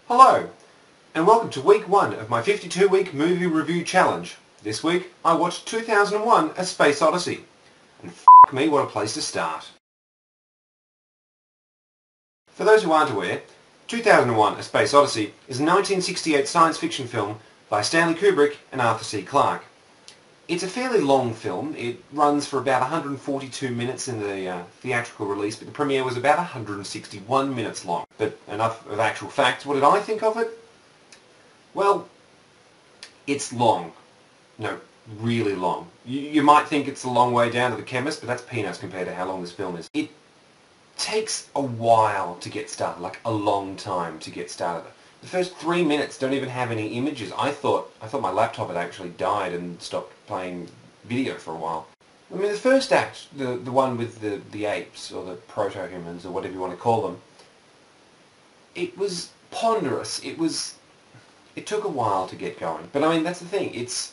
Hello, and welcome to week 1 of my 52-week movie review challenge. This week, I watched 2001 A Space Odyssey. And f*** me, what a place to start. For those who aren't aware, 2001 A Space Odyssey is a 1968 science fiction film by Stanley Kubrick and Arthur C. Clarke. It's a fairly long film. It runs for about 142 minutes in the theatrical release, but the premiere was about 161 minutes long. But enough of actual facts. What did I think of it? Well, it's long. No, really long. You might think it's a long way down to the chemist, but that's peanuts compared to how long this film is. It takes a while to get started, like a long time to get started. The first 3 minutes don't even have any images. I thought my laptop had actually died and stopped playing video for a while. I mean, the first act, the one with the apes, or the proto-humans, or whatever you want to call them, it was ponderous. It took a while to get going. But I mean, that's the thing. It's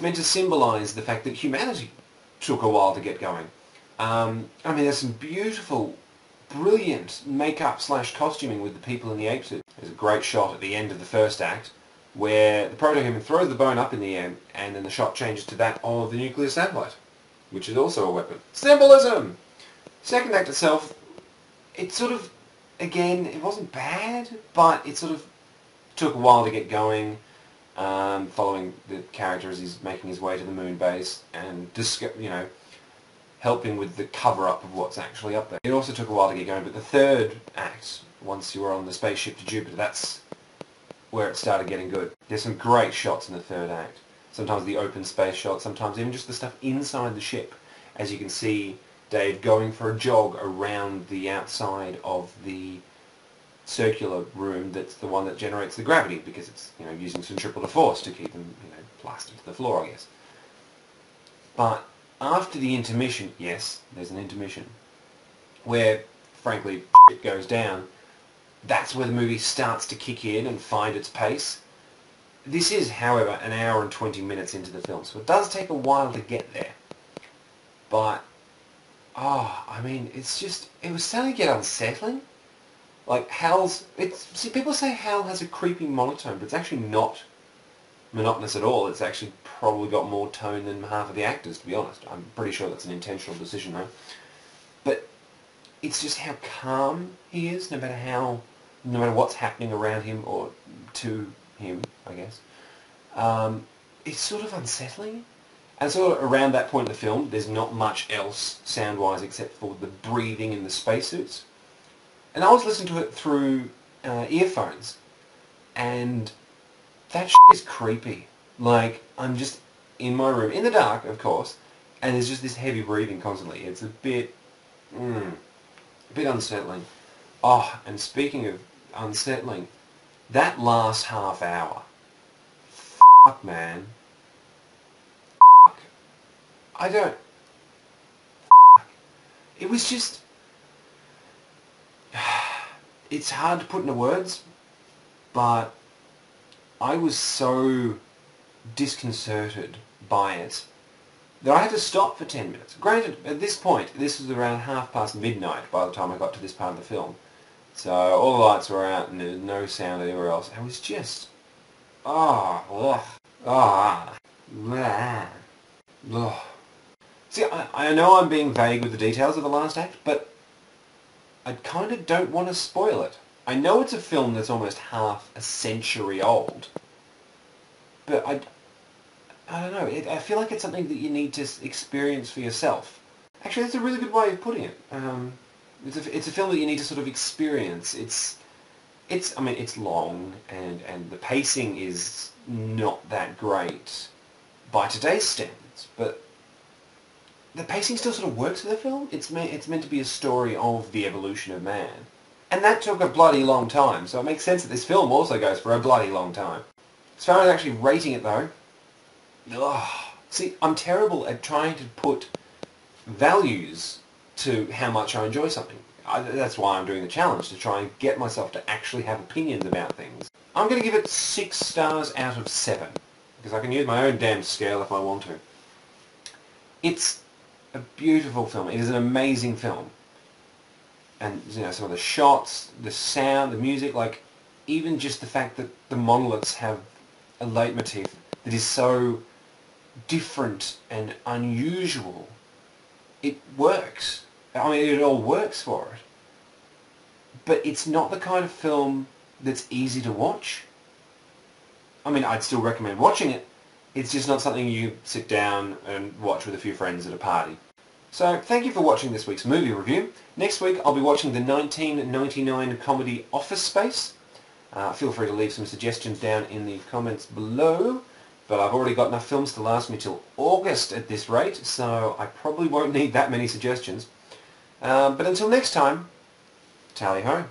meant to symbolise the fact that humanity took a while to get going. I mean, there's some beautiful, brilliant makeup/costuming with the people in the ape suit. There's a great shot at the end of the first act where the proto-human throws the bone up in the air, and then the shot changes to that of the nuclear satellite, which is also a weapon. Symbolism! Second act itself, it sort of, again, it wasn't bad, but it sort of took a while to get going, following the character as he's making his way to the moon base and, helping with the cover-up of what's actually up there. It also took a while to get going, but the third act, once you were on the spaceship to Jupiter, that's where it started getting good. There's some great shots in the third act. Sometimes the open space shots, sometimes even just the stuff inside the ship. As you can see Dave going for a jog around the outside of the circular room that's the one that generates the gravity, because it's using centripetal force to keep them plastered to the floor, I guess. But after the intermission, yes, there's an intermission, where, frankly, shit goes down, that's where the movie starts to kick in and find its pace. This is, however, an hour and 20 minutes into the film, so it does take a while to get there. But, I mean, it was starting to get unsettling. Like, people say Hal has a creepy monotone, but it's actually not monotonous at all. It's actually probably got more tone than half of the actors, to be honest. I'm pretty sure that's an intentional decision, though. But it's just how calm he is, no matter what's happening around him, or to him, I guess. It's sort of unsettling. And sort of around that point in the film, there's not much else sound-wise except for the breathing in the spacesuits. And I was listening to it through earphones, and that shit is creepy. Like, I'm just in my room, in the dark, of course, and there's just this heavy breathing constantly. It's a bit unsettling. Oh, and speaking of unsettling, that last half hour, fuck, man. Fuck. It was just, it's hard to put into words, but I was so disconcerted by it that I had to stop for 10 minutes. Granted, at this point, this was around midnight by the time I got to this part of the film. So all the lights were out and there was no sound anywhere else. I was just, See, I know I'm being vague with the details of the last act, but I kind of don't want to spoil it. I know it's a film that's almost half a century old, but I don't know. I feel like it's something that you need to experience for yourself. Actually, that's a really good way of putting it. It's a film that you need to sort of experience. I mean, it's long, and the pacing is not that great by today's standards, but the pacing still sort of works for the film. It's meant to be a story of the evolution of man. And that took a bloody long time, so it makes sense that this film also goes for a bloody long time. As far as actually rating it, though, see, I'm terrible at trying to put values to how much I enjoy something. That's why I'm doing the challenge, to try and get myself to actually have opinions about things. I'm going to give it 6 stars out of 7, because I can use my own damn scale if I want to. It's a beautiful film. It is an amazing film. And some of the shots, the sound, the music, like, even just the fact that the monoliths have a leitmotif that is so different and unusual, it works. I mean, it all works for it. But it's not the kind of film that's easy to watch. I mean, I'd still recommend watching it. It's just not something you sit down and watch with a few friends at a party. So, thank you for watching this week's movie review. Next week, I'll be watching the 1999 comedy Office Space. Feel free to leave some suggestions down in the comments below. But I've already got enough films to last me till August at this rate, so I probably won't need that many suggestions. But until next time, tally ho.